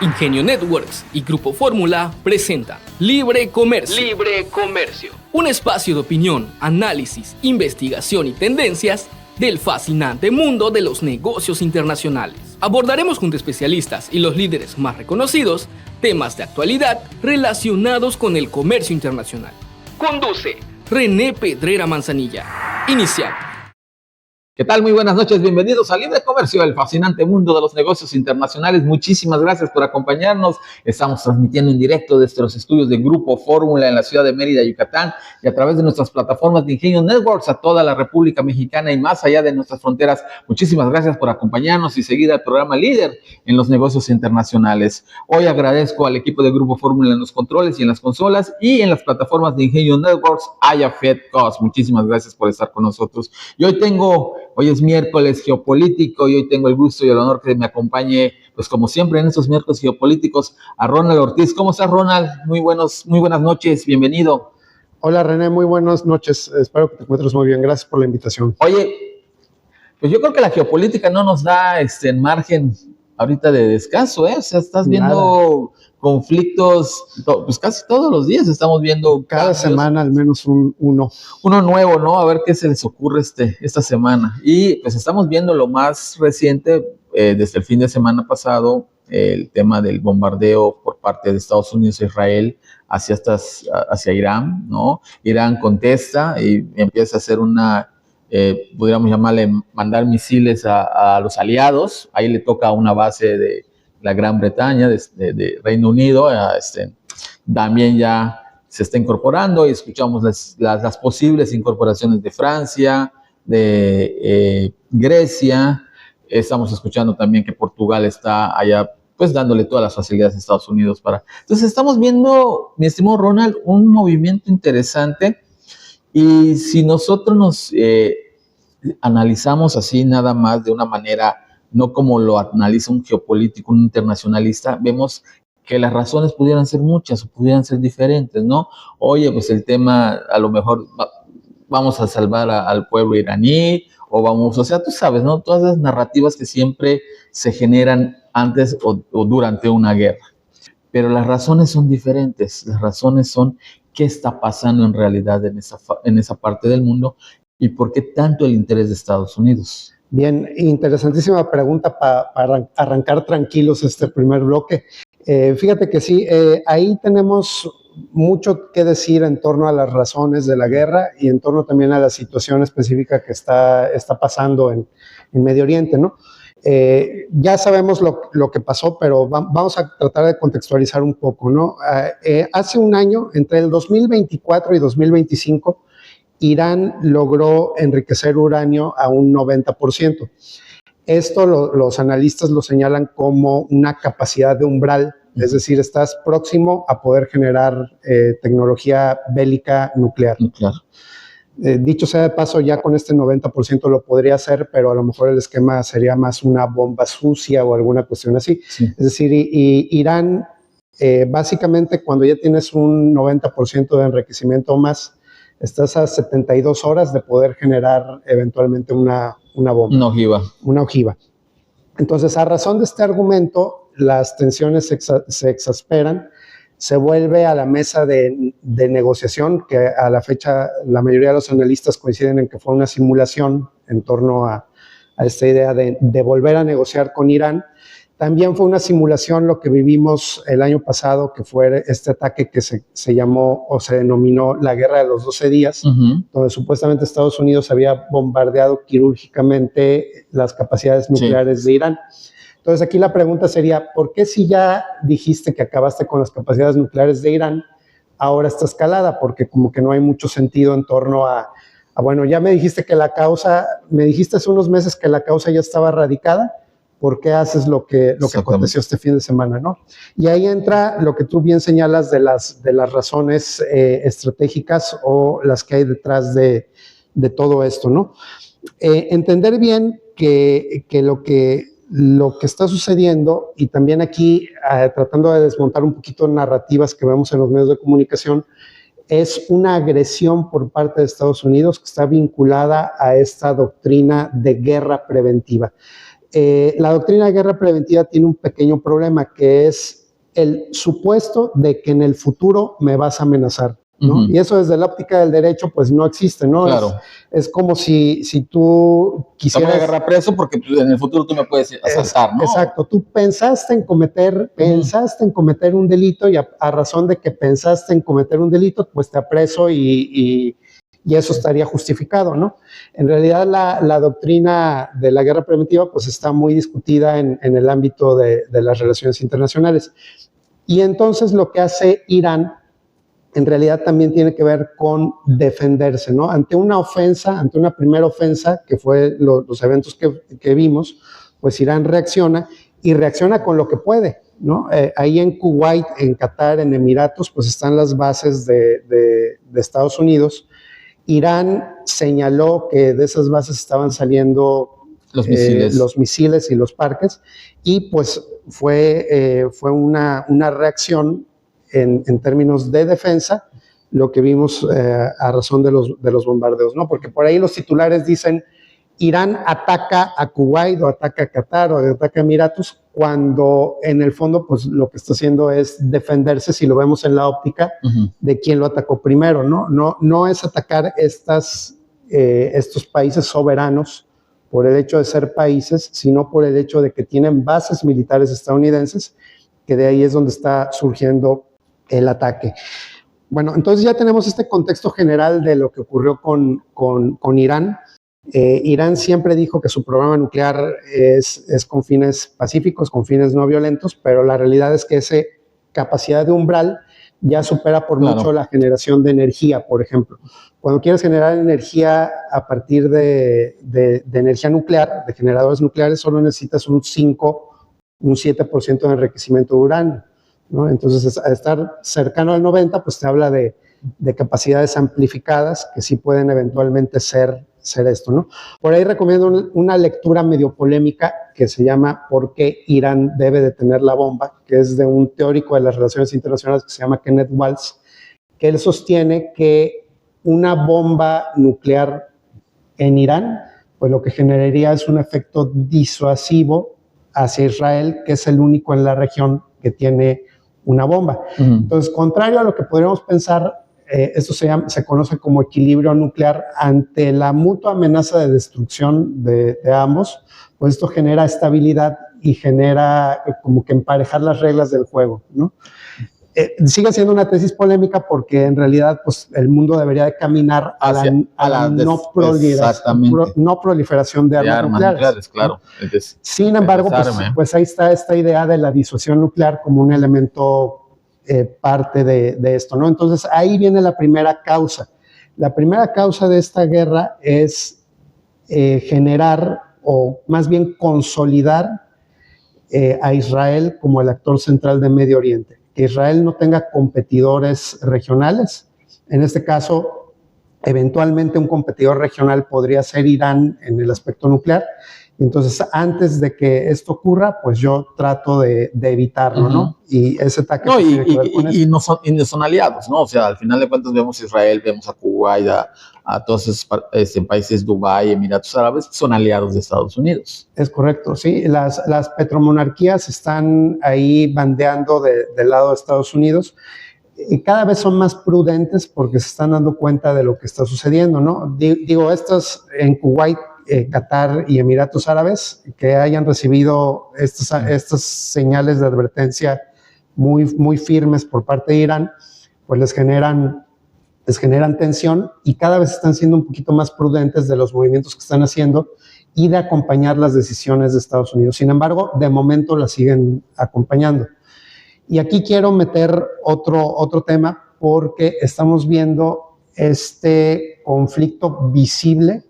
Ingenio Networks y Grupo Fórmula presentan Libre Comercio. Libre Comercio. Un espacio de opinión, análisis, investigación y tendencias del fascinante mundo de los negocios internacionales. Abordaremos junto a especialistas y los líderes más reconocidos temas de actualidad relacionados con el comercio internacional. Conduce René Pedrera Manzanilla. Iniciamos. ¿Qué tal? Muy buenas noches, bienvenidos a Libre Comercio, el fascinante mundo de los negocios internacionales. Muchísimas gracias por acompañarnos. Estamos transmitiendo en directo desde los estudios de Grupo Fórmula en la ciudad de Mérida, Yucatán, y a través de nuestras plataformas de Ingenio Networks a toda la República Mexicana y más allá de nuestras fronteras. Muchísimas gracias por acompañarnos y seguir al programa líder en los negocios internacionales. Hoy agradezco al equipo de Grupo Fórmula en los controles y en las consolas y en las plataformas de Ingenio Networks, Fed Cost. Muchísimas gracias por estar con nosotros. Y hoy es miércoles geopolítico y hoy tengo el gusto y el honor que me acompañe, pues como siempre en estos miércoles geopolíticos, a Ronald Ortiz. ¿Cómo estás, Ronald? Muy buenas noches, bienvenido. Hola, René, muy buenas noches. Espero que te encuentres muy bien. Gracias por la invitación. Oye, pues yo creo que la geopolítica no nos da margen ahorita de descanso, ¿eh? O sea, estás viendo conflictos, pues casi todos los días estamos viendo cada semana al menos uno nuevo, ¿no? A ver qué se les ocurre esta semana. Y pues estamos viendo lo más reciente, desde el fin de semana pasado, el tema del bombardeo por parte de Estados Unidos e Israel hacia Irán, ¿no? Irán contesta y empieza a hacer podríamos llamarle mandar misiles a los aliados. Ahí le toca a una base de la Gran Bretaña, de Reino Unido, también ya se está incorporando y escuchamos las posibles incorporaciones de Francia, de Grecia. Estamos escuchando también que Portugal está allá, pues dándole todas las facilidades a Estados Unidos Entonces estamos viendo, mi estimado Ronald, un movimiento interesante. Y si nosotros nos analizamos así nada más de una manera, no como lo analiza un geopolítico, un internacionalista, vemos que las razones pudieran ser muchas o pudieran ser diferentes, ¿no? Oye, pues el tema, a lo mejor vamos a salvar al pueblo iraní, o sea, tú sabes, ¿no? Todas las narrativas que siempre se generan antes o durante una guerra. Pero las razones son diferentes, las razones son qué está pasando en realidad en esa parte del mundo y por qué tanto el interés de Estados Unidos. Bien, interesantísima pregunta para arrancar tranquilos este primer bloque. Fíjate que sí, ahí tenemos mucho que decir en torno a las razones de la guerra y en torno también a la situación específica que está pasando en Medio Oriente, ¿no? Ya sabemos lo que pasó, pero vamos a tratar de contextualizar un poco, ¿no? Hace un año, entre el 2024 y 2025, Irán logró enriquecer uranio a un 90%. Esto los analistas lo señalan como una capacidad de umbral, es decir, estás próximo a poder generar tecnología bélica nuclear. Dicho sea de paso, ya con este 90% lo podría hacer, pero a lo mejor el esquema sería más una bomba sucia o alguna cuestión así. Sí. Es decir, Irán, básicamente cuando ya tienes un 90% de enriquecimiento o más, estás a 72 horas de poder generar eventualmente una bomba. Una ojiva. Entonces, a razón de este argumento, las tensiones se exasperan. Se vuelve a la mesa de negociación, que a la fecha la mayoría de los analistas coinciden en que fue una simulación en torno a esta idea de volver a negociar con Irán. También fue una simulación lo que vivimos el año pasado, que fue este ataque que se llamó o se denominó la Guerra de los 12 días, donde supuestamente Estados Unidos había bombardeado quirúrgicamente las capacidades nucleares de Irán. Entonces aquí la pregunta sería, ¿por qué si ya dijiste que acabaste con las capacidades nucleares de Irán, ahora está escalada? Porque como que no hay mucho sentido en torno bueno, ya me dijiste me dijiste hace unos meses que la causa ya estaba radicada, ¿por qué haces lo que aconteció este fin de semana, no? Y ahí entra lo que tú bien señalas de las razones estratégicas o las que hay detrás de todo esto, ¿no? Entender bien que lo que está sucediendo, y también aquí tratando de desmontar un poquito narrativas que vemos en los medios de comunicación, es una agresión por parte de Estados Unidos que está vinculada a esta doctrina de guerra preventiva. la doctrina de guerra preventiva tiene un pequeño problema, que es el supuesto de que en el futuro me vas a amenazar, ¿no? Y eso desde la óptica del derecho pues no existe, ¿no? Claro. Es como si tú quisieras... Te voy a agarrar preso porque en el futuro tú me puedes asaltar, ¿no? Exacto, tú pensaste en cometer un delito y a razón de que pensaste en cometer un delito, pues te apreso y eso estaría justificado, ¿no? En realidad la doctrina de la guerra preventiva pues está muy discutida en el ámbito de las relaciones internacionales. Y entonces lo que hace Irán en realidad también tiene que ver con defenderse, ¿no? Ante una ofensa, ante una primera ofensa, que fue los eventos que vimos, pues Irán reacciona y reacciona con lo que puede, ¿no? Ahí en Kuwait, en Qatar, en Emiratos, pues están las bases de Estados Unidos. Irán señaló que de esas bases estaban saliendo los misiles y los parques, y pues fue una reacción en términos de defensa, lo que vimos a razón de los bombardeos, ¿no? Porque por ahí los titulares dicen Irán ataca a Kuwait o ataca a Qatar o ataca a Emiratos, cuando en el fondo pues lo que está haciendo es defenderse, si lo vemos en la óptica de quién lo atacó primero, ¿no? No es atacar estos países soberanos por el hecho de ser países, sino por el hecho de que tienen bases militares estadounidenses, que de ahí es donde está surgiendo el ataque. Bueno, entonces ya tenemos este contexto general de lo que ocurrió con Irán. Irán siempre dijo que su programa nuclear es con fines pacíficos, con fines no violentos, pero la realidad es que esa capacidad de umbral ya supera por mucho la generación de energía, por ejemplo. Cuando quieres generar energía a partir de energía nuclear, de generadores nucleares, solo necesitas un 7% de enriquecimiento de uranio, ¿no? Entonces, al estar cercano al 90%, pues te habla de capacidades amplificadas que sí pueden eventualmente ser esto, ¿no? Por ahí recomiendo una lectura medio polémica que se llama ¿Por qué Irán debe detener la bomba?, que es de un teórico de las relaciones internacionales que se llama Kenneth Waltz, que él sostiene que una bomba nuclear en Irán, pues lo que generaría es un efecto disuasivo hacia Israel, que es el único en la región que tiene una bomba. Entonces, contrario a lo que podríamos pensar, esto se conoce como equilibrio nuclear. Ante la mutua amenaza de destrucción de ambos, pues esto genera estabilidad y genera como que emparejar las reglas del juego, ¿no? Sigue siendo una tesis polémica porque en realidad pues, el mundo debería de caminar a la no proliferación de armas nucleares, claro. Sin embargo, pues ahí está esta idea de la disuasión nuclear como un elemento parte de esto, ¿no? Entonces ahí viene la primera causa. La primera causa de esta guerra es generar, o más bien consolidar a Israel como el actor central de Medio Oriente. Que Israel no tenga competidores regionales. En este caso, eventualmente un competidor regional podría ser Irán en el aspecto nuclear. Entonces, antes de que esto ocurra, pues yo trato de evitarlo, ¿no? Y ese ataque... No, y no son aliados, ¿no? O sea, al final de cuentas vemos a Israel, vemos a Kuwait, a todos esos países, Dubái, Emiratos Árabes, son aliados de Estados Unidos. Es correcto, sí. Las petromonarquías están ahí bandeando del lado de Estados Unidos y cada vez son más prudentes porque se están dando cuenta de lo que está sucediendo, ¿no? Digo, estos en Kuwait, Qatar y Emiratos Árabes, que hayan recibido estas señales de advertencia muy firmes por parte de Irán, pues les generan tensión y cada vez están siendo un poquito más prudentes de los movimientos que están haciendo y de acompañar las decisiones de Estados Unidos. Sin embargo, de momento las siguen acompañando. Y aquí quiero meter otro tema porque estamos viendo este conflicto visible,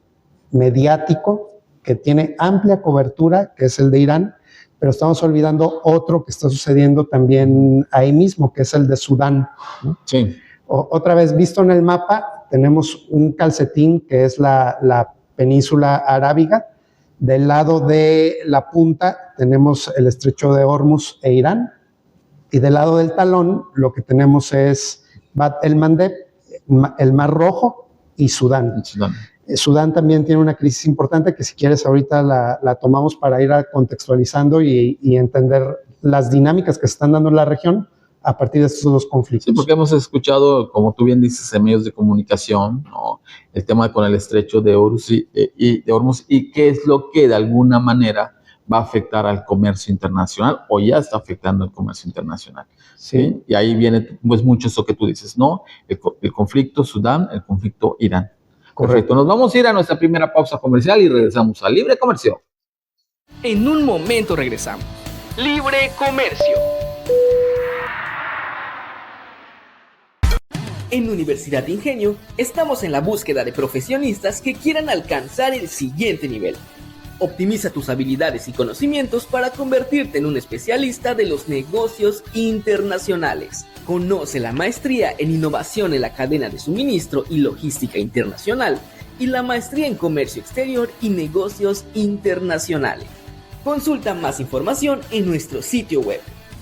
mediático, que tiene amplia cobertura, que es el de Irán, pero estamos olvidando otro que está sucediendo también ahí mismo, que es el de Sudán, ¿no? Sí. Otra vez, visto en el mapa, tenemos un calcetín que es la península arábiga. Del lado de la punta tenemos el estrecho de Hormuz e Irán. Y del lado del talón lo que tenemos es Bab el Mandeb, el Mar Rojo y Sudán. Sudán también tiene una crisis importante que si quieres ahorita la tomamos para ir contextualizando y entender las dinámicas que se están dando en la región a partir de estos dos conflictos. Sí, porque hemos escuchado, como tú bien dices, en medios de comunicación, ¿no?, el tema con el estrecho de Hormuz y qué es lo que de alguna manera va a afectar al comercio internacional o ya está afectando al comercio internacional. ¿Sí? Y ahí viene pues mucho eso que tú dices, ¿no? El conflicto Sudán, el conflicto Irán. Correcto. Nos vamos a ir a nuestra primera pausa comercial y regresamos a Libre Comercio. En un momento regresamos. Libre Comercio. En Universidad de Ingenio estamos en la búsqueda de profesionistas que quieran alcanzar el siguiente nivel. Optimiza tus habilidades y conocimientos para convertirte en un especialista de los negocios internacionales. Conoce la maestría en innovación en la cadena de suministro y logística internacional y la maestría en comercio exterior y negocios internacionales. Consulta más información en nuestro sitio web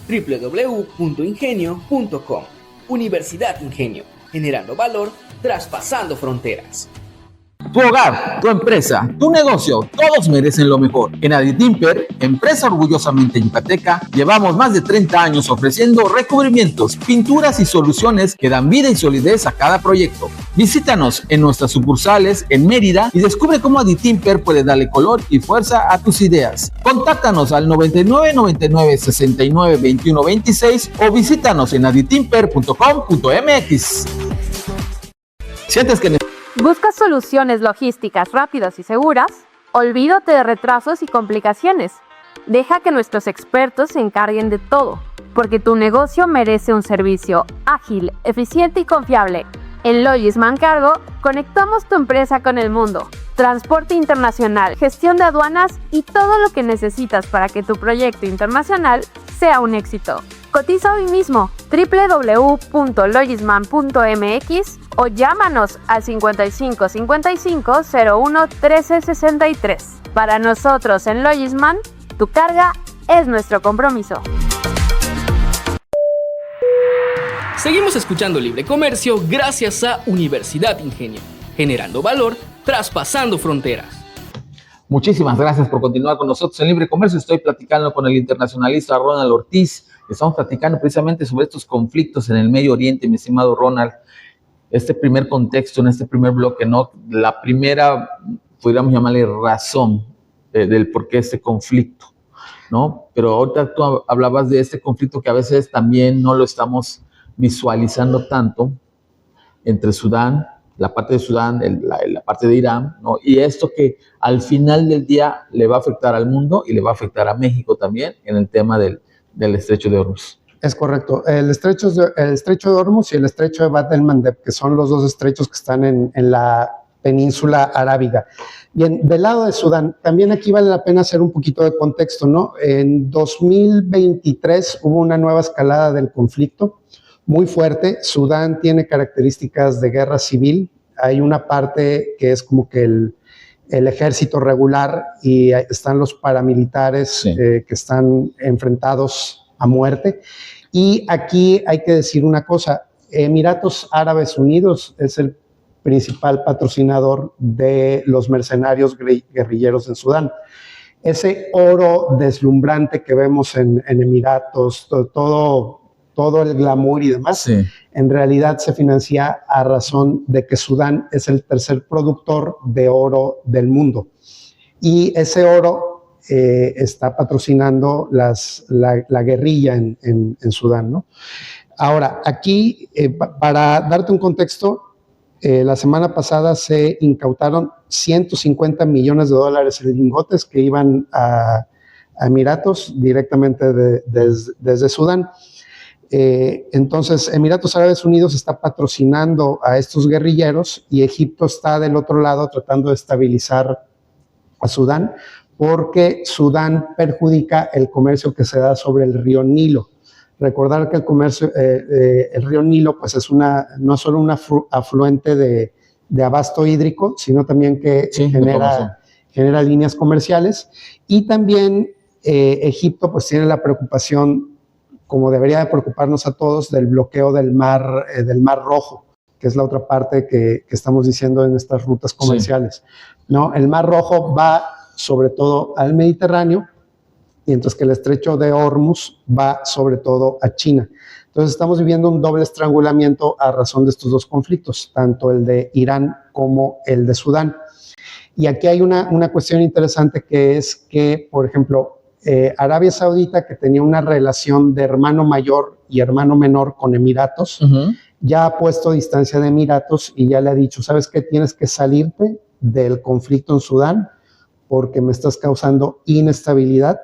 www.ingenio.com. Universidad Ingenio, generando valor, traspasando fronteras. Tu hogar, tu empresa, tu negocio, todos merecen lo mejor. En Aditimper, empresa orgullosamente yucateca, llevamos más de 30 años ofreciendo recubrimientos, pinturas y soluciones que dan vida y solidez a cada proyecto. Visítanos en nuestras sucursales en Mérida y descubre cómo Aditimper puede darle color y fuerza a tus ideas. Contáctanos al 99 99 69 21 26 o visítanos en aditimper.com.mx. ¿Sientes que ¿Buscas soluciones logísticas rápidas y seguras? Olvídate de retrasos y complicaciones. Deja que nuestros expertos se encarguen de todo, porque tu negocio merece un servicio ágil, eficiente y confiable. En Logisman Cargo, conectamos tu empresa con el mundo. Transporte internacional, gestión de aduanas y todo lo que necesitas para que tu proyecto internacional sea un éxito. Cotiza hoy mismo www.logisman.mx o llámanos al 55 55 01 13 63. Para nosotros en Logisman, tu carga es nuestro compromiso. Seguimos escuchando Libre Comercio gracias a Universidad Ingenio, generando valor, traspasando fronteras. Muchísimas gracias por continuar con nosotros en Libre Comercio. Estoy platicando con el internacionalista Ronald Ortiz. Estamos platicando precisamente sobre estos conflictos en el Medio Oriente, mi estimado Ronald. Este primer contexto, en este primer bloque, ¿no? La primera, podríamos llamarle razón del por qué este conflicto, ¿no? Pero ahorita tú hablabas de este conflicto que a veces también no lo estamos visualizando tanto entre Sudán, la parte de Sudán, la parte de Irán, ¿no? Y esto que al final del día le va a afectar al mundo y le va a afectar a México también en el tema del estrecho de Hormuz. Es correcto. El estrecho de Hormuz y el estrecho de Bab el-Mandeb, que son los dos estrechos que están en la península arábiga. Bien, del lado de Sudán, también aquí vale la pena hacer un poquito de contexto, ¿no? En 2023 hubo una nueva escalada del conflicto muy fuerte. Sudán tiene características de guerra civil. Hay una parte que es como que el ejército regular y están los paramilitares, sí, que están enfrentados a muerte. Y aquí hay que decir una cosa, Emiratos Árabes Unidos es el principal patrocinador de los mercenarios guerrilleros en Sudán. Ese oro deslumbrante que vemos en Emiratos, todo el glamour y demás, sí, en realidad se financia a razón de que Sudán es el tercer productor de oro del mundo. Y ese oro está patrocinando la guerrilla en Sudán, ¿no? Ahora, aquí, para darte un contexto, la semana pasada se incautaron $150 millones en lingotes que iban a Emiratos directamente desde Sudán. Entonces, Emiratos Árabes Unidos está patrocinando a estos guerrilleros y Egipto está del otro lado tratando de estabilizar a Sudán, porque Sudán perjudica el comercio que se da sobre el río Nilo. Recordar que el río Nilo pues no es solo un afluente de abasto hídrico, sino también que sí, genera líneas comerciales. Y también Egipto pues tiene la preocupación, como debería de preocuparnos a todos, del bloqueo del Mar Rojo. que es la otra parte que estamos diciendo en estas rutas comerciales, ¿no? El Mar Rojo va sobre todo al Mediterráneo, mientras que el estrecho de Hormuz va sobre todo a China. Entonces estamos viviendo un doble estrangulamiento a razón de estos dos conflictos, tanto el de Irán como el de Sudán. Y aquí hay una cuestión interesante, que es que, por ejemplo, Arabia Saudita, que tenía una relación de hermano mayor y hermano menor con Emiratos, ya ha puesto distancia de Emiratos y ya le ha dicho, ¿sabes qué? Tienes que salirte del conflicto en Sudán porque me estás causando inestabilidad.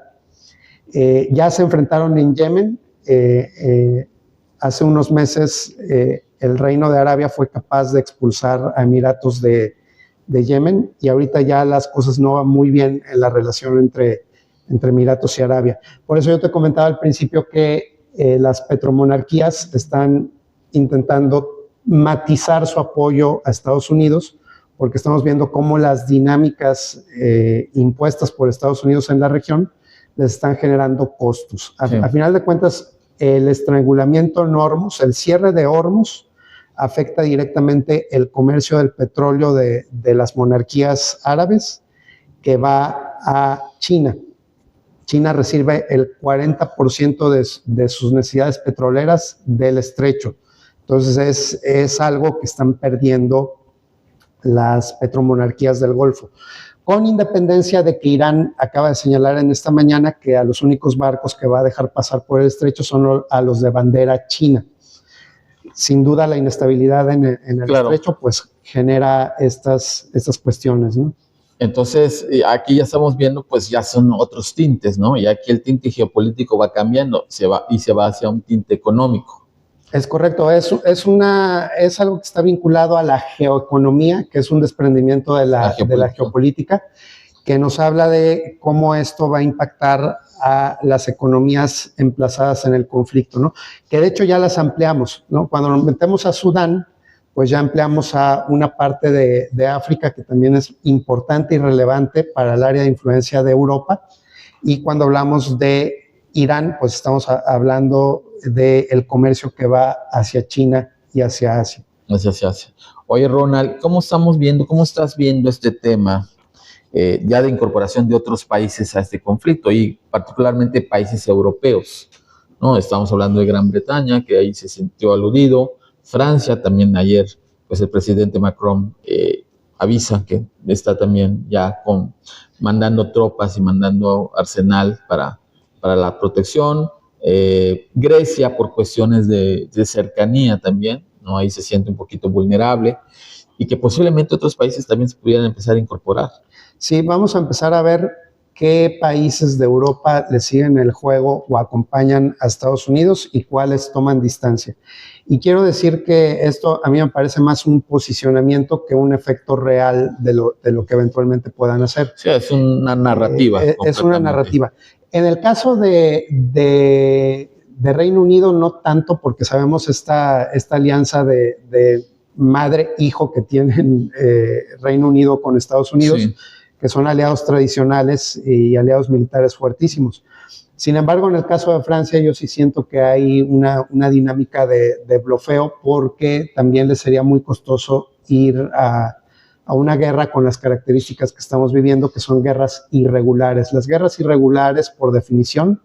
Ya se enfrentaron en Yemen. Hace unos meses el Reino de Arabia fue capaz de expulsar a Emiratos de Yemen, y ahorita ya las cosas no van muy bien en la relación entre Emiratos y Arabia. Por eso yo te comentaba al principio que las petromonarquías están intentando matizar su apoyo a Estados Unidos, porque estamos viendo cómo las dinámicas impuestas por Estados Unidos en la región les están generando costos. A final de cuentas, el estrangulamiento en Hormuz, el cierre de Hormuz, afecta directamente el comercio del petróleo de las monarquías árabes, que va a China. China recibe el 40% de sus necesidades petroleras del estrecho. Entonces es algo que están perdiendo las petromonarquías del Golfo. Con independencia de que Irán acaba de señalar en esta mañana que a los únicos barcos que va a dejar pasar por el estrecho son a los de bandera china. Sin duda la inestabilidad en el estrecho pues genera estas cuestiones, ¿no? Entonces, aquí ya estamos viendo, pues ya son otros tintes, ¿no? Y aquí el tinte geopolítico va cambiando, se va hacia un tinte económico. Es correcto, es algo que está vinculado a la geoeconomía, que es un desprendimiento de la geopolítica, que nos habla de cómo esto va a impactar a las economías emplazadas en el conflicto, ¿no? Que de hecho ya las ampliamos, ¿no? Cuando nos metemos a Sudán, pues ya ampliamos a una parte de África que también es importante y relevante para el área de influencia de Europa. Y cuando hablamos de Irán, pues estamos hablando del comercio que va hacia China y hacia Asia. Hacia Asia. Oye, Ronald, cómo estás viendo este tema ya de incorporación de otros países a este conflicto, y particularmente países europeos, ¿no? Estamos hablando de Gran Bretaña, que ahí se sintió aludido. Francia también ayer, pues el presidente Macron avisa que está también ya mandando tropas y mandando arsenal para la protección. Grecia por cuestiones de cercanía también, ¿no? Ahí se siente un poquito vulnerable, y que posiblemente otros países también se pudieran empezar a incorporar. Sí, vamos a empezar a ver qué países de Europa le siguen el juego o acompañan a Estados Unidos y cuáles toman distancia. Y quiero decir que esto a mí me parece más un posicionamiento que un efecto real de lo que eventualmente puedan hacer. Sí, es una narrativa. Es una narrativa. En el caso de Reino Unido, no tanto, porque sabemos esta alianza de madre-hijo que tienen Reino Unido con Estados Unidos, sí, que son aliados tradicionales y aliados militares fuertísimos. Sin embargo, en el caso de Francia, yo sí siento que hay una dinámica de blofeo, porque también les sería muy costoso ir a una guerra con las características que estamos viviendo, que son guerras irregulares. Las guerras irregulares, por definición,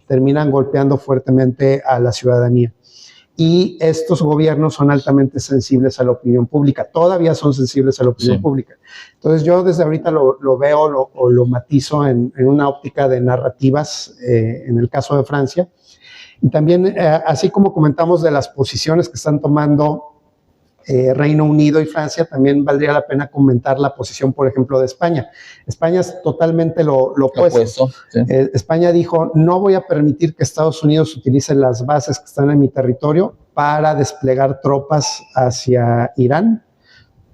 terminan golpeando fuertemente a la ciudadanía. Y estos gobiernos son altamente sensibles a la opinión pública, todavía son sensibles a la opinión pública. Entonces yo desde ahorita lo veo o lo matizo en una óptica de narrativas, en el caso de Francia. Y también, así como comentamos de las posiciones que están tomando Reino Unido y Francia, también valdría la pena comentar la posición, por ejemplo, de España. España es totalmente lo opuesto. Sí. España dijo, no voy a permitir que Estados Unidos utilice las bases que están en mi territorio para desplegar tropas hacia Irán,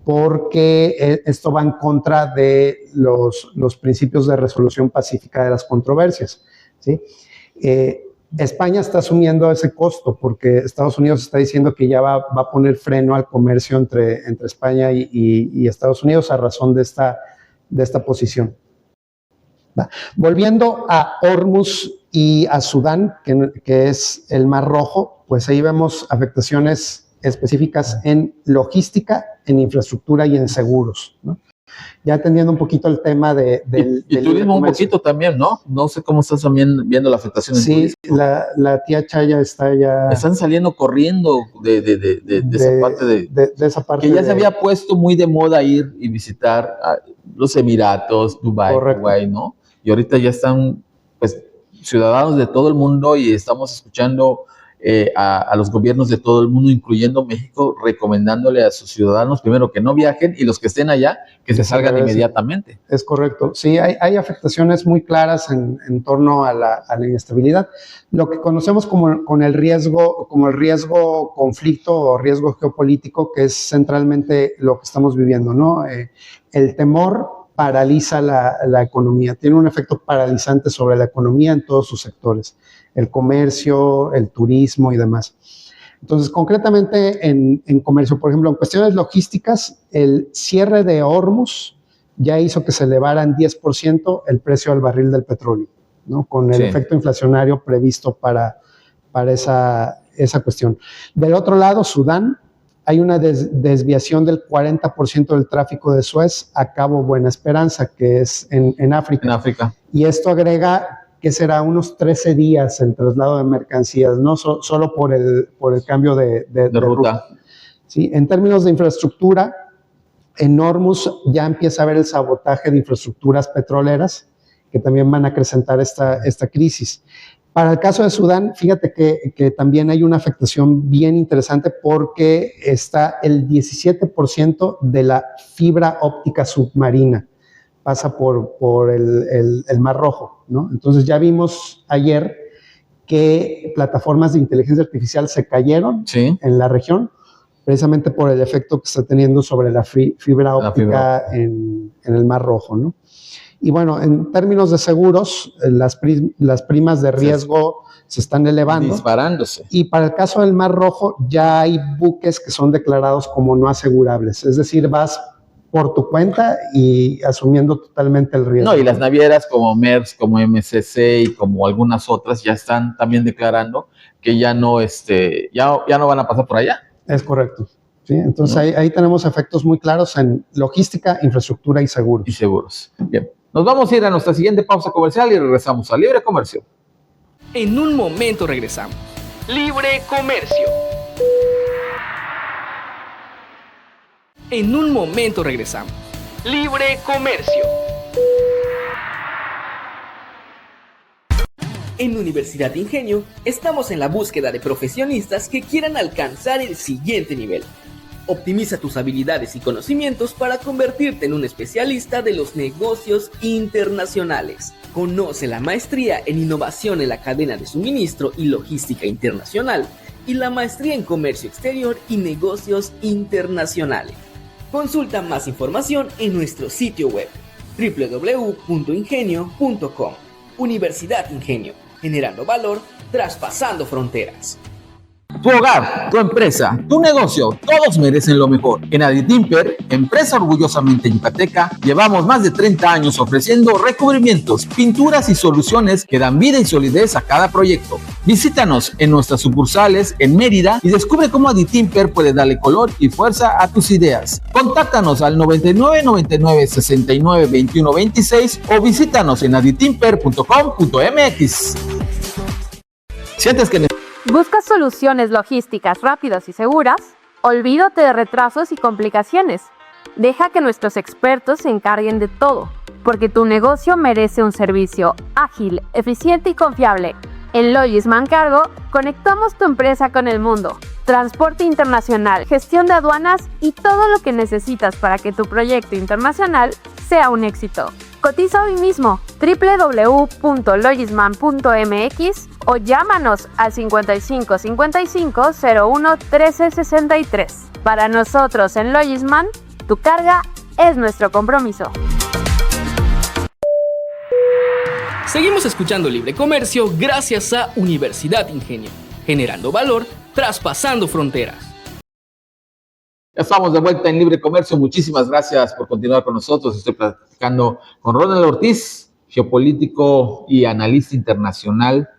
porque esto va en contra de los principios de resolución pacífica de las controversias, ¿sí? España está asumiendo ese costo, porque Estados Unidos está diciendo que ya va a poner freno al comercio entre España y Estados Unidos a razón de esta posición. Volviendo a Hormuz y a Sudán, que es el Mar Rojo, pues ahí vemos afectaciones específicas en logística, en infraestructura y en seguros, ¿no? Ya atendiendo un poquito el tema del turismo un poquito también, ¿no? No sé cómo estás también viendo la afectación en turismo. Sí, la tía Chaya está ya... Están saliendo corriendo de esa parte de esa parte. Que ya se había puesto muy de moda ir y visitar los Emiratos, Dubái, ¿no? Y ahorita ya están, pues, ciudadanos de todo el mundo y estamos escuchando a los gobiernos de todo el mundo, incluyendo México, recomendándole a sus ciudadanos, primero, que no viajen y los que estén allá, que se salgan inmediatamente. Es correcto. Sí, hay afectaciones muy claras en torno a la inestabilidad. Lo que conocemos como el riesgo conflicto o riesgo geopolítico, que es centralmente lo que estamos viviendo, ¿no? El temor paraliza la economía, tiene un efecto paralizante sobre la economía en todos sus sectores, el comercio, el turismo y demás. Entonces, concretamente en comercio, por ejemplo, en cuestiones logísticas, el cierre de Hormuz ya hizo que se elevara en 10% el precio del barril del petróleo, ¿no? Con el efecto inflacionario previsto para esa cuestión. Del otro lado, Sudán, hay una desviación del 40% del tráfico de Suez a Cabo Buena Esperanza, que es en África. En África. Y esto agrega que será unos 13 días el traslado de mercancías, no solo por el cambio de ruta. ¿Sí? En términos de infraestructura, en Hormuz ya empieza a haber el sabotaje de infraestructuras petroleras que también van a acrecentar esta crisis. Para el caso de Sudán, fíjate que también hay una afectación bien interesante porque está el 17% de la fibra óptica submarina pasa por el Mar Rojo, ¿no? Entonces ya vimos ayer que plataformas de inteligencia artificial se cayeron en la región, precisamente por el efecto que está teniendo sobre la fibra óptica en el Mar Rojo, ¿no? Y bueno, en términos de seguros, las primas de riesgo se están elevando. Disparándose. Y para el caso del Mar Rojo ya hay buques que son declarados como no asegurables, es decir, vas por tu cuenta y asumiendo totalmente el riesgo. No, y las navieras como Maersk, como MSC y como algunas otras ya están también declarando que ya no van a pasar por allá. Es correcto. ¿Sí? Entonces ahí tenemos efectos muy claros en logística, infraestructura y seguros. Y seguros. Bien. Nos vamos a ir a nuestra siguiente pausa comercial y regresamos a Libre Comercio. En un momento regresamos. Libre Comercio. En un momento regresamos. Libre Comercio. En Universidad Ingenio estamos en la búsqueda de profesionistas que quieran alcanzar el siguiente nivel. Optimiza tus habilidades y conocimientos para convertirte en un especialista de los negocios internacionales. Conoce la maestría en innovación en la cadena de suministro y logística internacional y la maestría en comercio exterior y negocios internacionales. Consulta más información en nuestro sitio web www.ingenio.com. Universidad Ingenio, generando valor, traspasando fronteras. Tu hogar, tu empresa, tu negocio, todos merecen lo mejor. En Aditimper, empresa orgullosamente yucateca, llevamos más de 30 años ofreciendo recubrimientos, pinturas y soluciones que dan vida y solidez a cada proyecto. Visítanos en nuestras sucursales en Mérida y descubre cómo Aditimper puede darle color y fuerza a tus ideas. Contáctanos al 99 99 69 21 26 o visítanos en aditimper.com.mx. ¿Sientes que ¿Buscas soluciones logísticas rápidas y seguras? Olvídate de retrasos y complicaciones. Deja que nuestros expertos se encarguen de todo, porque tu negocio merece un servicio ágil, eficiente y confiable. En Logisman Cargo, conectamos tu empresa con el mundo. Transporte internacional, gestión de aduanas y todo lo que necesitas para que tu proyecto internacional sea un éxito. Cotiza hoy mismo www.logisman.mx o llámanos al 55 55 01 13 63. Para nosotros en Logisman, tu carga es nuestro compromiso. Seguimos escuchando Libre Comercio gracias a Universidad Ingenio, generando valor, traspasando fronteras. Ya estamos de vuelta en Libre Comercio. Muchísimas gracias por continuar con nosotros. Estoy platicando con Ronald Ortiz, geopolítico y analista internacional,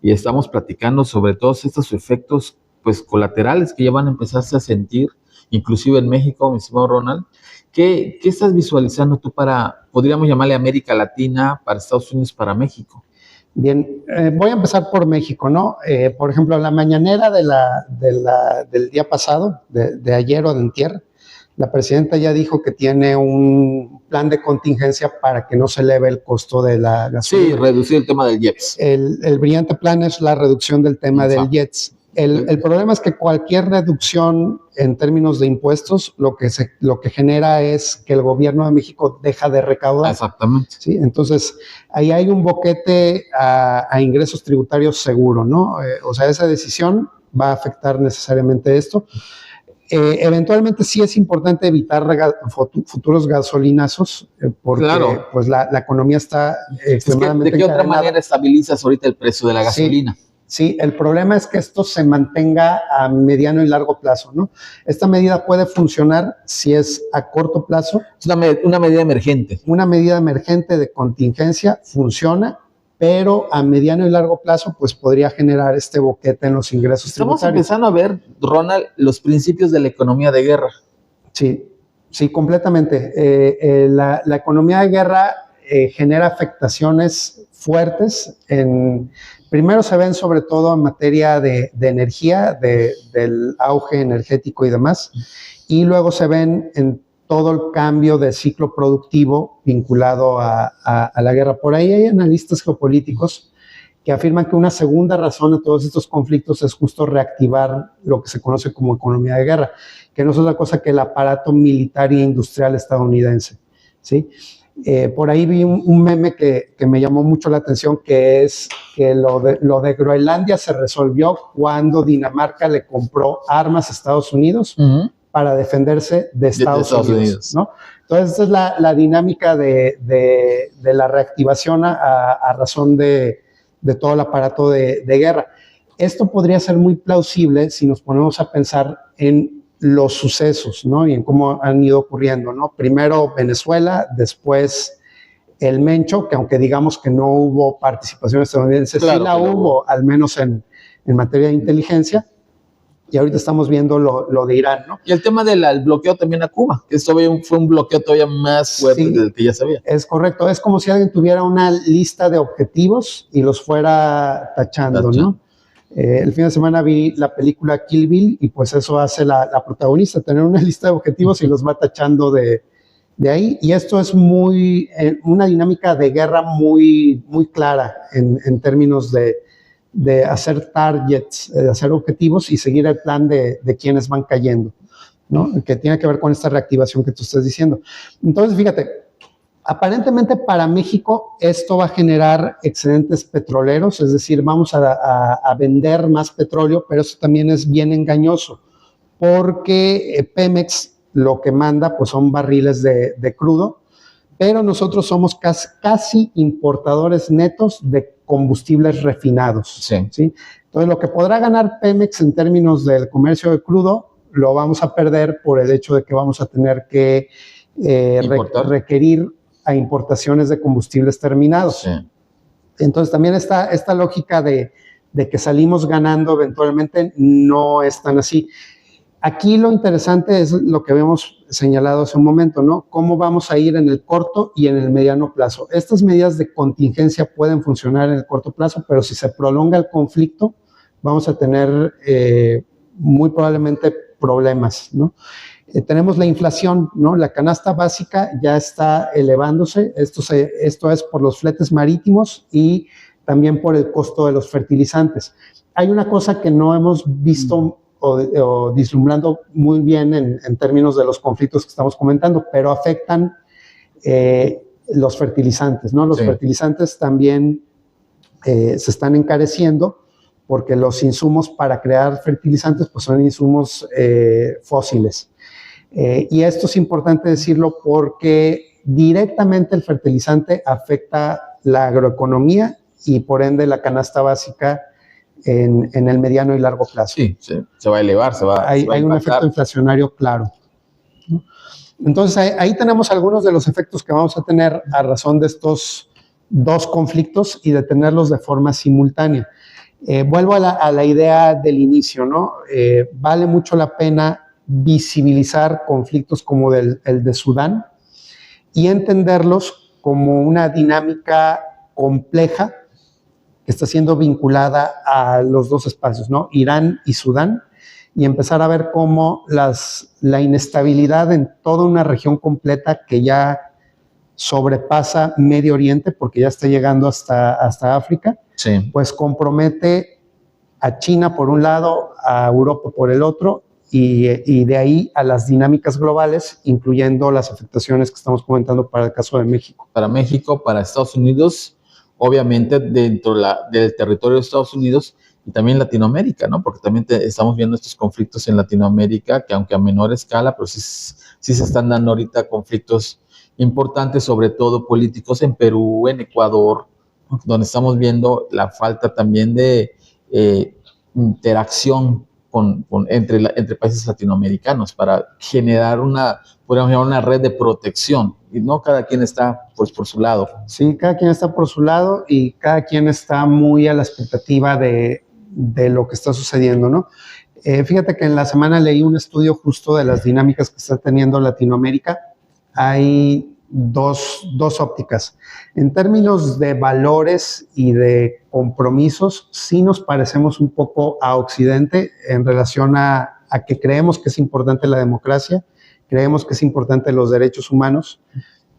y estamos platicando sobre todos estos efectos pues colaterales que ya van a empezarse a sentir, inclusive en México, mi estimado Ronald. ¿Qué estás visualizando tú para, podríamos llamarle América Latina, para Estados Unidos, para México? Bien, voy a empezar por México, ¿no? Por ejemplo, la mañanera del día pasado, de ayer o de antier, la presidenta ya dijo que tiene un plan de contingencia para que no se eleve el costo de la gasolina. Sí, reducir el tema del IEPS. El brillante plan es la reducción del tema del IEPS. El problema es que cualquier reducción en términos de impuestos lo que genera es que el gobierno de México deja de recaudar. Exactamente. ¿Sí? Entonces, ahí hay un boquete a ingresos tributarios seguro, ¿no? O sea, esa decisión va a afectar necesariamente esto. Eventualmente sí es importante evitar futuros gasolinazos porque claro, pues la economía está extremadamente ¿de qué otra manera estabilizas ahorita el precio de la gasolina? Sí, el problema es que esto se mantenga a mediano y largo plazo, ¿no? Esta medida puede funcionar si es a corto plazo. Es una medida emergente. Una medida emergente de contingencia funciona, pero a mediano y largo plazo pues podría generar este boquete en los ingresos tributarios. Estamos empezando a ver, Ronald, los principios de la economía de guerra. Sí, completamente. La economía de guerra genera afectaciones fuertes. Primero se ven sobre todo en materia de energía, del auge energético y demás, y luego se ven en todo el cambio de ciclo productivo vinculado a la guerra. Por ahí hay analistas geopolíticos que afirman que una segunda razón de todos estos conflictos es justo reactivar lo que se conoce como economía de guerra, que no es otra cosa que el aparato militar e industrial estadounidense, ¿sí? Por ahí vi un meme que me llamó mucho la atención, que es que lo de Groenlandia se resolvió cuando Dinamarca le compró armas a Estados Unidos para defenderse de Estados Unidos, ¿no? Entonces, esta es la dinámica de la reactivación a razón de todo el aparato de guerra. Esto podría ser muy plausible si nos ponemos a pensar en los sucesos, ¿no? Y en cómo han ido ocurriendo, ¿no? Primero Venezuela, después el Mencho, que aunque digamos que no hubo participación estadounidense, claro, sí la hubo, al menos en materia de inteligencia. Y ahorita estamos viendo lo de Irán, ¿no? Y el tema del bloqueo también a Cuba, que esto fue un bloqueo todavía más fuerte del que ya sabía. Es correcto, es como si alguien tuviera una lista de objetivos y los fuera tachando, ¿no? El fin de semana vi la película Kill Bill y pues eso hace la protagonista, tener una lista de objetivos y los va tachando de ahí. Y esto es una dinámica de guerra muy, muy clara en términos de hacer targets, de hacer objetivos y seguir el plan de quienes van cayendo, ¿no? Que tiene que ver con esta reactivación que tú estás diciendo. Entonces, fíjate, aparentemente para México esto va a generar excedentes petroleros, es decir, vamos a vender más petróleo, pero eso también es bien engañoso, porque Pemex lo que manda pues son barriles de crudo, pero nosotros somos casi importadores netos de combustibles refinados. ¿Sí? Entonces, lo que podrá ganar Pemex en términos del comercio de crudo, lo vamos a perder por el hecho de que vamos a tener que requerir a importaciones de combustibles terminados. Sí. Entonces, también esta lógica de que salimos ganando eventualmente no es tan así. Aquí lo interesante es lo que habíamos señalado hace un momento, ¿no? Cómo vamos a ir en el corto y en el mediano plazo. Estas medidas de contingencia pueden funcionar en el corto plazo, pero si se prolonga el conflicto, vamos a tener muy probablemente problemas, ¿no? Tenemos la inflación, ¿no? La canasta básica ya está elevándose. Esto es por los fletes marítimos y también por el costo de los fertilizantes. Hay una cosa que no hemos visto o vislumbrando muy bien en términos de los conflictos que estamos comentando, pero afectan los fertilizantes, ¿no? Los fertilizantes también se están encareciendo porque los insumos para crear fertilizantes pues son insumos fósiles. Y esto es importante decirlo porque directamente el fertilizante afecta la agroeconomía y por ende la canasta básica en el mediano y largo plazo. Sí, se va a elevar, hay un efecto inflacionario claro, ¿no? Entonces ahí tenemos algunos de los efectos que vamos a tener a razón de estos dos conflictos y de tenerlos de forma simultánea. Vuelvo a la idea del inicio, ¿no? Vale mucho la pena visibilizar conflictos como el de Sudán y entenderlos como una dinámica compleja que está siendo vinculada a los dos espacios, ¿no? Irán y Sudán, y empezar a ver cómo la inestabilidad en toda una región completa que ya sobrepasa Medio Oriente, porque ya está llegando hasta África, Sí. pues compromete a China por un lado, a Europa por el otro, y de ahí a las dinámicas globales, incluyendo las afectaciones que estamos comentando para el caso de México. Para México, para Estados Unidos, obviamente dentro del territorio de Estados Unidos y también Latinoamérica, ¿no? Porque también estamos viendo estos conflictos en Latinoamérica, que aunque a menor escala, pero sí se están dando ahorita conflictos importantes, sobre todo políticos en Perú, en Ecuador, ¿no? Donde estamos viendo la falta también de interacción entre países latinoamericanos para generar podríamos llamar una red de protección, y no cada quien está pues por su lado. Sí, cada quien está por su lado y cada quien está muy a la expectativa de lo que está sucediendo, ¿no? Fíjate que en la semana leí un estudio justo de las dinámicas que está teniendo Latinoamérica. Hay dos ópticas. En términos de valores y de compromisos, sí nos parecemos un poco a Occidente en relación a que creemos que es importante la democracia, creemos que es importante los derechos humanos,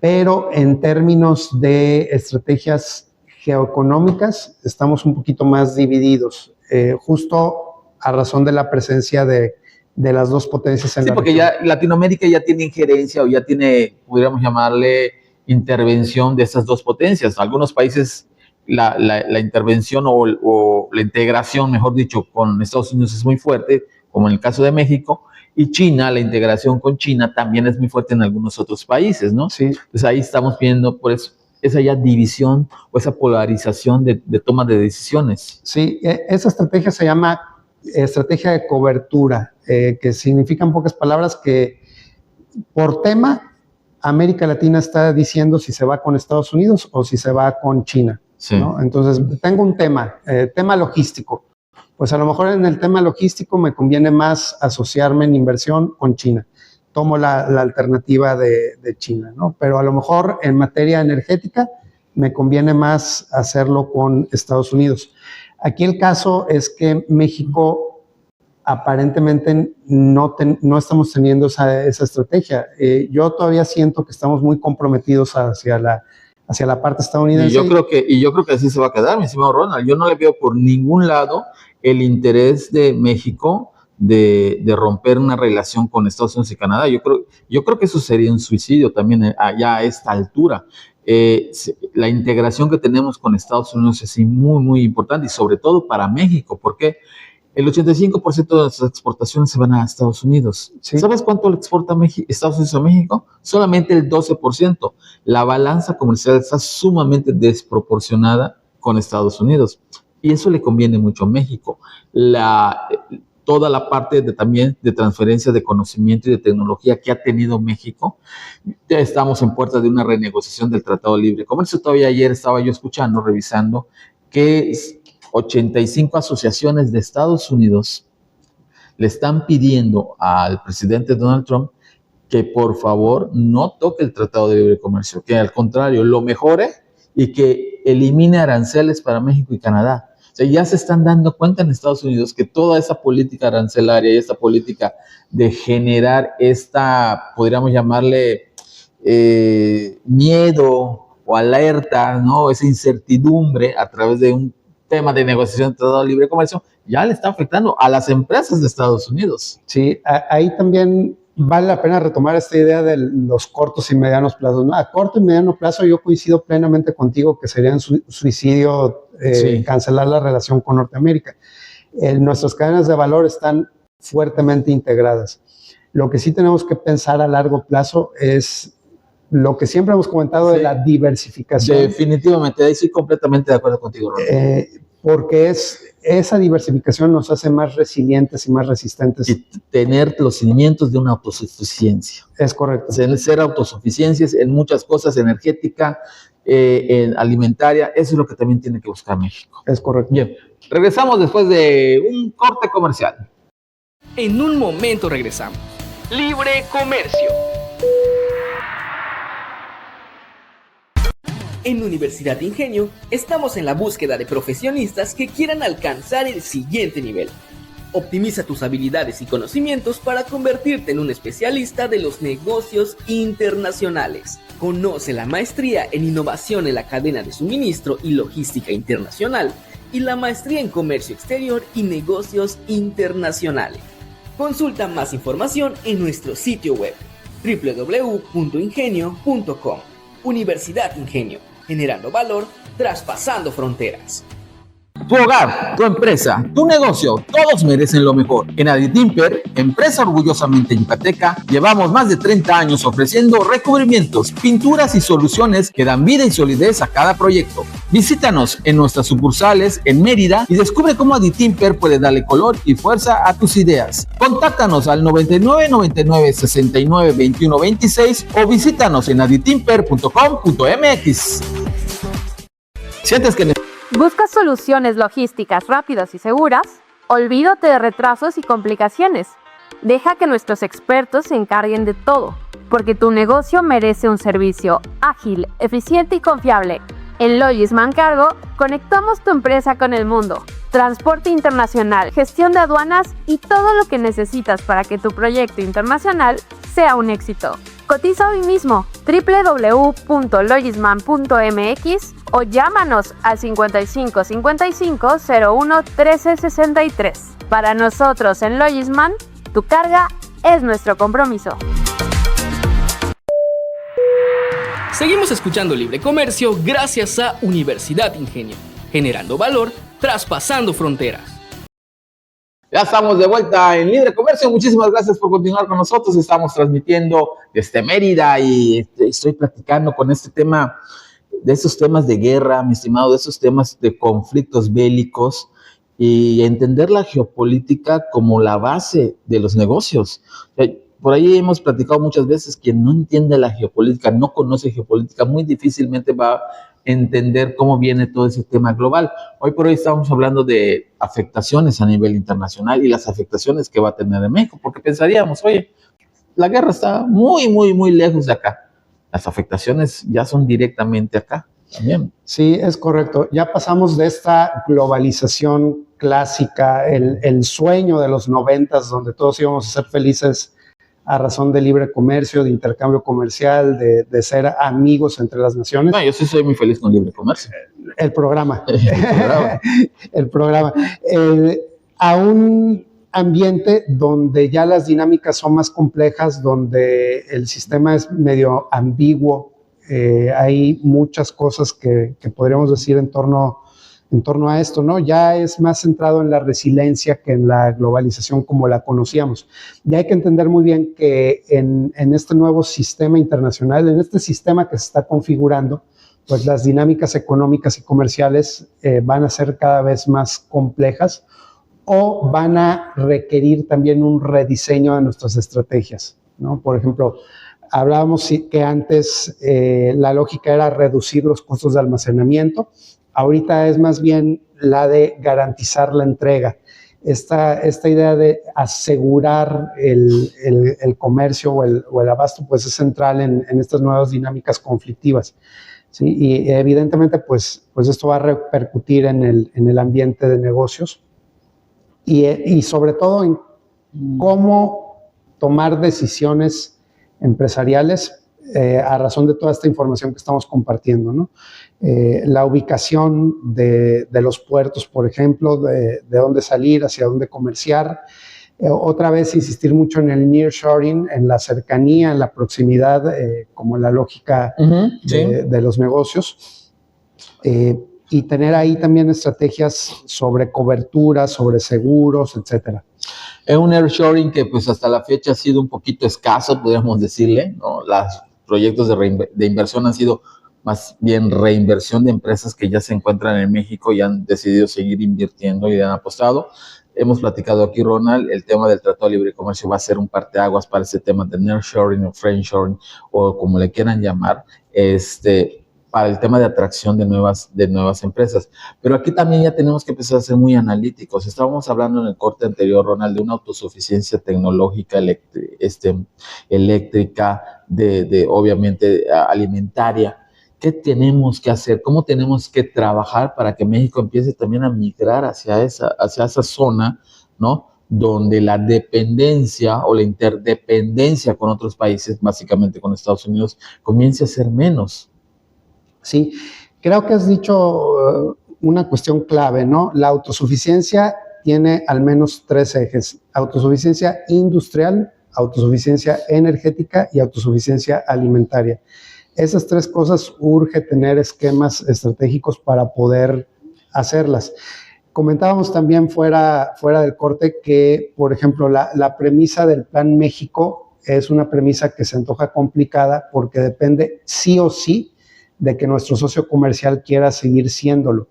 pero en términos de estrategias geoeconómicas estamos un poquito más divididos, justo a razón de la presencia de las dos potencias en la porque región. ya Latinoamérica ya tiene injerencia o ya tiene, pudiéramos llamarle, intervención de estas dos potencias. Algunos países la intervención o la integración, mejor dicho, con Estados Unidos es muy fuerte, como en el caso de México, y China, la integración con China también es muy fuerte en algunos otros países, ¿no? Sí. Entonces ahí estamos viendo, por eso, esa ya división o esa polarización de toma de decisiones. Sí, esa estrategia se llama estrategia de cobertura, que significa en pocas palabras que por tema América Latina está diciendo si se va con Estados Unidos o si se va con China, Sí. ¿no? Entonces tengo un tema logístico. Pues a lo mejor en el tema logístico me conviene más asociarme en inversión con China. Tomo la alternativa de China, ¿no? Pero a lo mejor en materia energética me conviene más hacerlo con Estados Unidos. Aquí el caso es que México aparentemente no estamos teniendo esa estrategia. Yo todavía siento que estamos muy comprometidos hacia la parte estadounidense. Y yo creo que así se va a quedar, mi estimado Ronald. Yo no le veo por ningún lado el interés de México de romper una relación con Estados Unidos y Canadá. Yo creo que eso sería un suicidio también allá a esta altura. La integración que tenemos con Estados Unidos es muy, muy importante, y sobre todo para México, porque el 85% de nuestras exportaciones se van a Estados Unidos. Sí. ¿Sabes cuánto le exporta Estados Unidos a México? Solamente el 12%. La balanza comercial está sumamente desproporcionada con Estados Unidos, y eso le conviene mucho a México. Toda la parte también de transferencia de conocimiento y de tecnología que ha tenido México. Ya estamos en puertas de una renegociación del Tratado de Libre Comercio. Todavía ayer estaba yo escuchando, revisando, que 85 asociaciones de Estados Unidos le están pidiendo al presidente Donald Trump que por favor no toque el Tratado de Libre Comercio, que al contrario lo mejore y que elimine aranceles para México y Canadá. O sea, ya se están dando cuenta en Estados Unidos que toda esa política arancelaria y esta política de generar podríamos llamarle miedo o alerta, ¿no? Esa incertidumbre a través de un tema de negociación de Tratado de Libre Comercio, ya le está afectando a las empresas de Estados Unidos. Sí, ahí también vale la pena retomar esta idea de los cortos y medianos plazos, ¿no? A corto y mediano plazo yo coincido plenamente contigo que sería un suicidio Sí. cancelar la relación con Norteamérica. Nuestras cadenas de valor están fuertemente integradas. Lo que sí tenemos que pensar a largo plazo es lo que siempre hemos comentado de la diversificación. Definitivamente, ahí estoy completamente de acuerdo contigo, Ronald. Porque esa diversificación nos hace más resilientes y más resistentes. Y tener los cimientos de una autosuficiencia. Es correcto. Ser autosuficiencias en muchas cosas, energética, en alimentaria, eso es lo que también tiene que buscar México. Es correcto. Bien, Regresamos después de un corte comercial. En un momento regresamos. Libre Comercio. En Universidad Ingenio estamos en la búsqueda de profesionistas que quieran alcanzar el siguiente nivel. Optimiza tus habilidades y conocimientos para convertirte en un especialista de los negocios internacionales. Conoce la maestría en innovación en la cadena de suministro y logística internacional y la maestría en comercio exterior y negocios internacionales. Consulta más información en nuestro sitio web www.ingenio.com. Universidad Ingenio, generando valor, traspasando fronteras. Tu hogar, tu empresa, tu negocio, todos merecen lo mejor. En Aditimper, empresa orgullosamente yucateca, llevamos más de 30 años ofreciendo recubrimientos, pinturas y soluciones que dan vida y solidez a cada proyecto. Visítanos en nuestras sucursales en Mérida y descubre cómo Aditimper puede darle color y fuerza a tus ideas. Contáctanos al 99 99 69 21 26 o visítanos en aditimper.com.mx. ¿Sientes que ¿Buscas soluciones logísticas rápidas y seguras? Olvídate de retrasos y complicaciones. Deja que nuestros expertos se encarguen de todo, porque tu negocio merece un servicio ágil, eficiente y confiable. En Logisman Cargo, conectamos tu empresa con el mundo. Transporte internacional, gestión de aduanas y todo lo que necesitas para que tu proyecto internacional sea un éxito. Cotiza hoy mismo www.logisman.mx o llámanos al 55 55 01 13 63. Para nosotros en Logisman, tu carga es nuestro compromiso. Seguimos escuchando Libre Comercio gracias a Universidad Ingenio, generando valor, traspasando fronteras. Ya estamos de vuelta en Libre Comercio. Muchísimas gracias por continuar con nosotros. Estamos transmitiendo desde Mérida y estoy platicando con este tema, de esos temas de guerra, mi estimado, de esos temas de conflictos bélicos y entender la geopolítica como la base de los negocios. Por ahí hemos platicado muchas veces, quien no entiende la geopolítica, no conoce geopolítica, muy difícilmente va a entender cómo viene todo ese tema global. Hoy por hoy estamos hablando de afectaciones a nivel internacional y las afectaciones que va a tener en México, porque pensaríamos, oye, la guerra está muy, muy, muy lejos de acá. Las afectaciones ya son directamente acá también. Sí, es correcto. Ya pasamos de esta globalización clásica, el sueño de los 90s, donde todos íbamos a ser felices a razón de libre comercio, de intercambio comercial, de ser amigos entre las naciones. No, yo sí soy muy feliz con libre comercio. El programa. El programa. A un ambiente donde ya las dinámicas son más complejas, donde el sistema es medio ambiguo, hay muchas cosas que podríamos decir en torno a esto, ¿no? Ya es más centrado en la resiliencia que en la globalización como la conocíamos. Y hay que entender muy bien que en este nuevo sistema internacional, en este sistema que se está configurando, pues las dinámicas económicas y comerciales van a ser cada vez más complejas o van a requerir también un rediseño de nuestras estrategias, ¿no? Por ejemplo, hablábamos que antes la lógica era reducir los costos de almacenamiento. Ahorita es más bien la de garantizar la entrega. Esta idea de asegurar el comercio o el abasto, pues es central en estas nuevas dinámicas conflictivas, ¿sí? Y evidentemente, pues esto va a repercutir en el ambiente de negocios y sobre todo en cómo tomar decisiones empresariales a razón de toda esta información que estamos compartiendo, ¿no? La ubicación de los puertos, por ejemplo, de dónde salir, hacia dónde comerciar. Otra vez insistir mucho en el nearshoring, en la cercanía, en la proximidad, como la lógica de los negocios. Y tener ahí también estrategias sobre cobertura, sobre seguros, etcétera. Es un nearshoring que pues hasta la fecha ha sido un poquito escaso, podríamos decirle, ¿no? Los proyectos de inversión han sido más bien reinversión de empresas que ya se encuentran en México y han decidido seguir invirtiendo y han apostado. Hemos platicado aquí, Ronald, el tema del Tratado de Libre Comercio va a ser un parteaguas para ese tema de nearshoring o friendshoring o como le quieran llamar. para el tema de atracción de nuevas empresas. Pero aquí también ya tenemos que empezar a ser muy analíticos. Estábamos hablando en el corte anterior, Ronald, de una autosuficiencia tecnológica, eléctrica, obviamente alimentaria. ¿Qué tenemos que hacer? ¿Cómo tenemos que trabajar para que México empiece también a migrar hacia esa zona, ¿no?, donde la dependencia o la interdependencia con otros países, básicamente con Estados Unidos, comience a ser menos? Sí, creo que has dicho una cuestión clave, ¿no? La autosuficiencia tiene al menos 3 ejes: autosuficiencia industrial, autosuficiencia energética y autosuficiencia alimentaria. Esas 3 cosas urge tener esquemas estratégicos para poder hacerlas. Comentábamos también fuera del corte que, por ejemplo, la premisa del Plan México es una premisa que se antoja complicada porque depende sí o sí de que nuestro socio comercial quiera seguir siéndolo.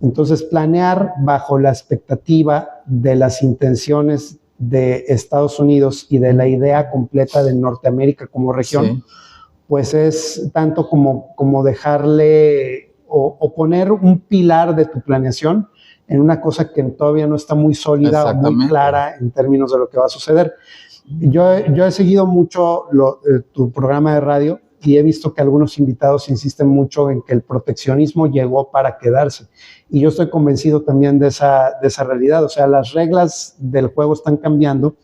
Entonces, planear bajo la expectativa de las intenciones de Estados Unidos y de la idea completa de Norteamérica como región, sí, pues es tanto como dejarle o poner un pilar de tu planeación en una cosa que todavía no está muy sólida o muy clara en términos de lo que va a suceder. Yo he seguido mucho tu programa de radio y he visto que algunos invitados insisten mucho en que el proteccionismo llegó para quedarse. Y yo estoy convencido también de esa realidad. O sea, las reglas del juego están cambiando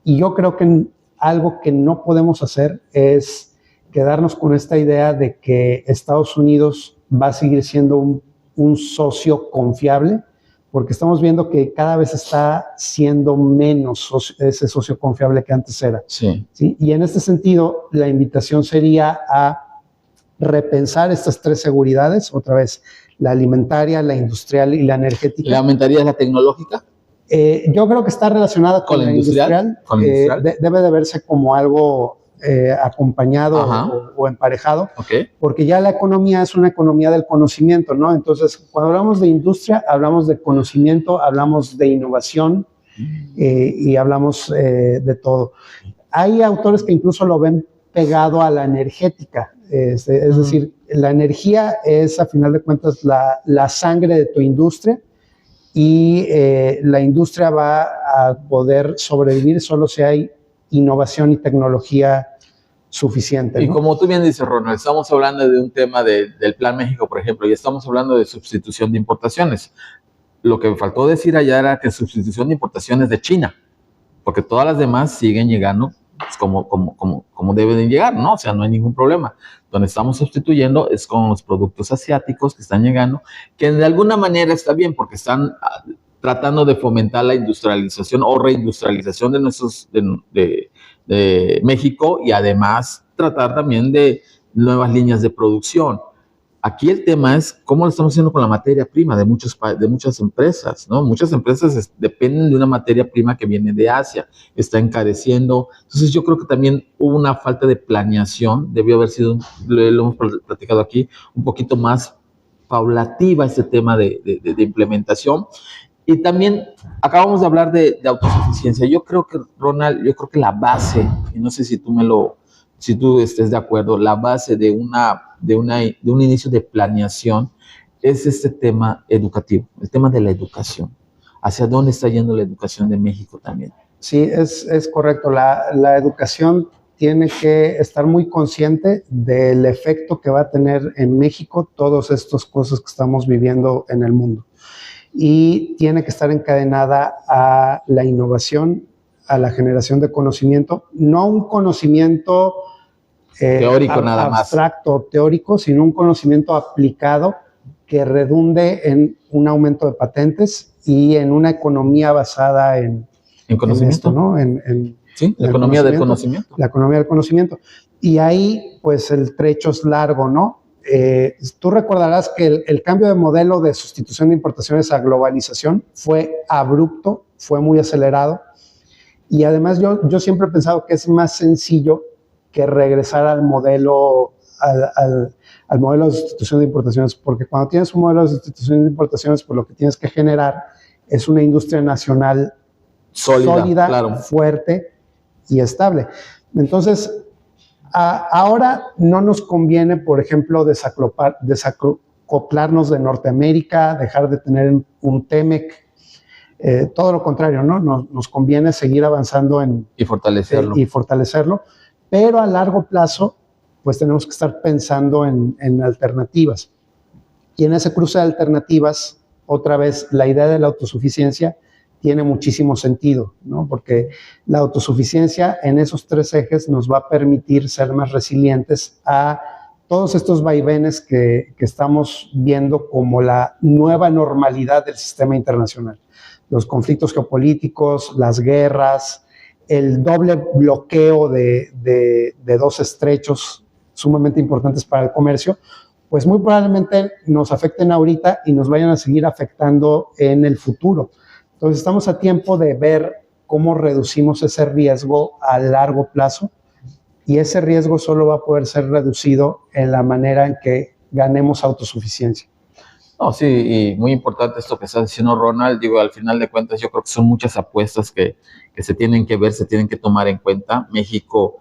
y yo creo que algo que no podemos hacer es quedarnos con esta idea de que Estados Unidos va a seguir siendo un socio confiable, porque estamos viendo que cada vez está siendo menos ese socio confiable que antes era. Sí. ¿Sí? Y en este sentido, la invitación sería a repensar estas 3 seguridades, otra vez, la alimentaria, la industrial y la energética. ¿La alimentaria es la tecnológica? Yo creo que está relacionada con la industrial. ¿Con la industrial? Debe de verse como algo acompañado o emparejado, porque ya la economía es una economía del conocimiento, ¿no? Entonces, cuando hablamos de industria, hablamos de conocimiento, hablamos de innovación y hablamos de todo. Hay autores que incluso lo ven pegado a la energética, es decir, la energía es, a final de cuentas, la sangre de tu industria y la industria va a poder sobrevivir solo si hay innovación y tecnología suficiente, ¿no? Y como tú bien dices, Ronald, estamos hablando de un tema del Plan México, por ejemplo, y estamos hablando de sustitución de importaciones. Lo que me faltó decir allá era que sustitución de importaciones de China, porque todas las demás siguen llegando pues, como deben llegar, ¿no? O sea, no hay ningún problema. Donde estamos sustituyendo es con los productos asiáticos que están llegando, que de alguna manera está bien, porque están tratando de fomentar la industrialización o reindustrialización de México y además tratar también de nuevas líneas de producción. Aquí el tema es cómo lo estamos haciendo con la materia prima de muchas empresas, ¿no? Muchas empresas dependen de una materia prima que viene de Asia, está encareciendo. Entonces yo creo que también hubo una falta de planeación, debió haber sido, lo hemos platicado aquí, un poquito más paulativa este tema de implementación. Y también acabamos de hablar de autosuficiencia. Yo creo que, Ronald, la base, y no sé si tú estés de acuerdo, la base de un inicio de planeación es este tema educativo, el tema de la educación. ¿Hacia dónde está yendo la educación de México también? Sí, es correcto. La educación tiene que estar muy consciente del efecto que va a tener en México todas estas cosas que estamos viviendo en el mundo. Y tiene que estar encadenada a la innovación, a la generación de conocimiento, no un conocimiento teórico nada más, abstracto, teórico, sino un conocimiento aplicado que redunde en un aumento de patentes y en una economía basada en conocimiento, esto, ¿no? Sí, la economía del conocimiento. La economía del conocimiento. Y ahí, pues, el trecho es largo, ¿no? Tú recordarás que el cambio de modelo de sustitución de importaciones a globalización fue abrupto, fue muy acelerado y además yo siempre he pensado que es más sencillo que regresar al modelo al modelo de sustitución de importaciones, porque cuando tienes un modelo de sustitución de importaciones, pues lo que tienes que generar es una industria nacional sólida, claro, fuerte y estable. Entonces, Ahora no nos conviene, por ejemplo, desacoplarnos de Norteamérica, dejar de tener un TEMEC, todo lo contrario, ¿no? Nos conviene seguir avanzando y fortalecerlo, pero a largo plazo, pues tenemos que estar pensando en alternativas. Y en ese cruce de alternativas, otra vez, la idea de la autosuficiencia tiene muchísimo sentido, ¿no? Porque la autosuficiencia en esos 3 ejes nos va a permitir ser más resilientes a todos estos vaivenes que estamos viendo como la nueva normalidad del sistema internacional. Los conflictos geopolíticos, las guerras, el doble bloqueo de 2 estrechos sumamente importantes para el comercio, pues muy probablemente nos afecten ahorita y nos vayan a seguir afectando en el futuro. Entonces estamos a tiempo de ver cómo reducimos ese riesgo a largo plazo, y ese riesgo solo va a poder ser reducido en la manera en que ganemos autosuficiencia. No, sí, y muy importante esto que está diciendo Ronald. Digo, al final de cuentas, yo creo que son muchas apuestas que se tienen que ver, se tienen que tomar en cuenta. México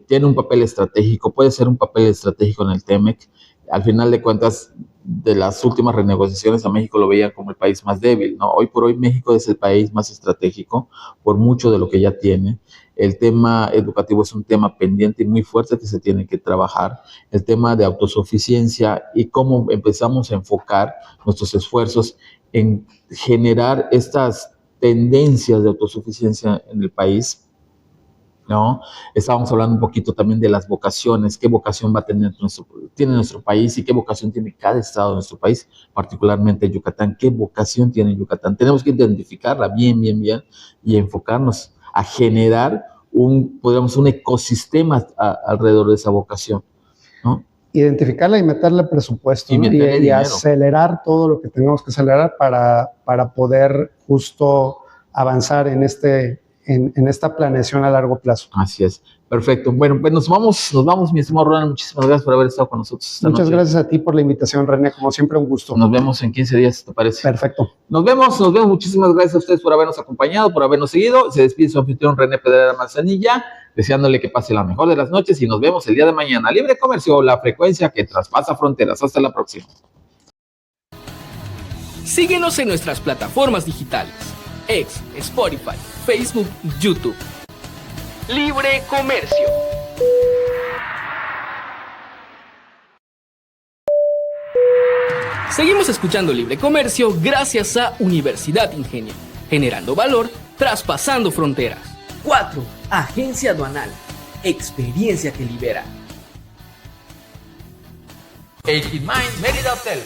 tiene un papel estratégico, puede ser un papel estratégico en el TEMEC. Al final de cuentas, de las últimas renegociaciones, a México lo veían como el país más débil, ¿no? Hoy por hoy México es el país más estratégico por mucho de lo que ya tiene. El tema educativo es un tema pendiente y muy fuerte que se tiene que trabajar. El tema de autosuficiencia y cómo empezamos a enfocar nuestros esfuerzos en generar estas tendencias de autosuficiencia en el país, ¿no? Estábamos hablando un poquito también de las vocaciones, qué vocación va a tener tiene nuestro país y qué vocación tiene cada estado de nuestro país, particularmente Yucatán. ¿Qué vocación tiene Yucatán? Tenemos que identificarla bien y enfocarnos a generar un ecosistema alrededor de esa vocación, ¿no? Identificarla y meterle presupuesto, ¿no? Y acelerar todo lo que tengamos que acelerar para poder justo avanzar en esta planeación a largo plazo. Así es. Perfecto. Bueno, pues nos vamos, mi estimado Ronald. Muchísimas gracias por haber estado con nosotros esta Muchas noche. Gracias a ti por la invitación, René. Como siempre, un gusto. Nos vemos en 15 días, ¿te parece? Perfecto. Nos vemos. Muchísimas gracias a ustedes por habernos acompañado, por habernos seguido. Se despide su anfitrión René Pedrera Manzanilla, deseándole que pase la mejor de las noches y nos vemos el día de mañana. Libre Comercio, la frecuencia que traspasa fronteras. Hasta la próxima. Síguenos en nuestras plataformas digitales: X, Spotify, Facebook, YouTube. Libre Comercio. Seguimos escuchando Libre Comercio gracias a Universidad Ingenio, generando valor, traspasando fronteras. 4. Agencia Aduanal. Experiencia que libera. 18 Mind Mérida Hotel.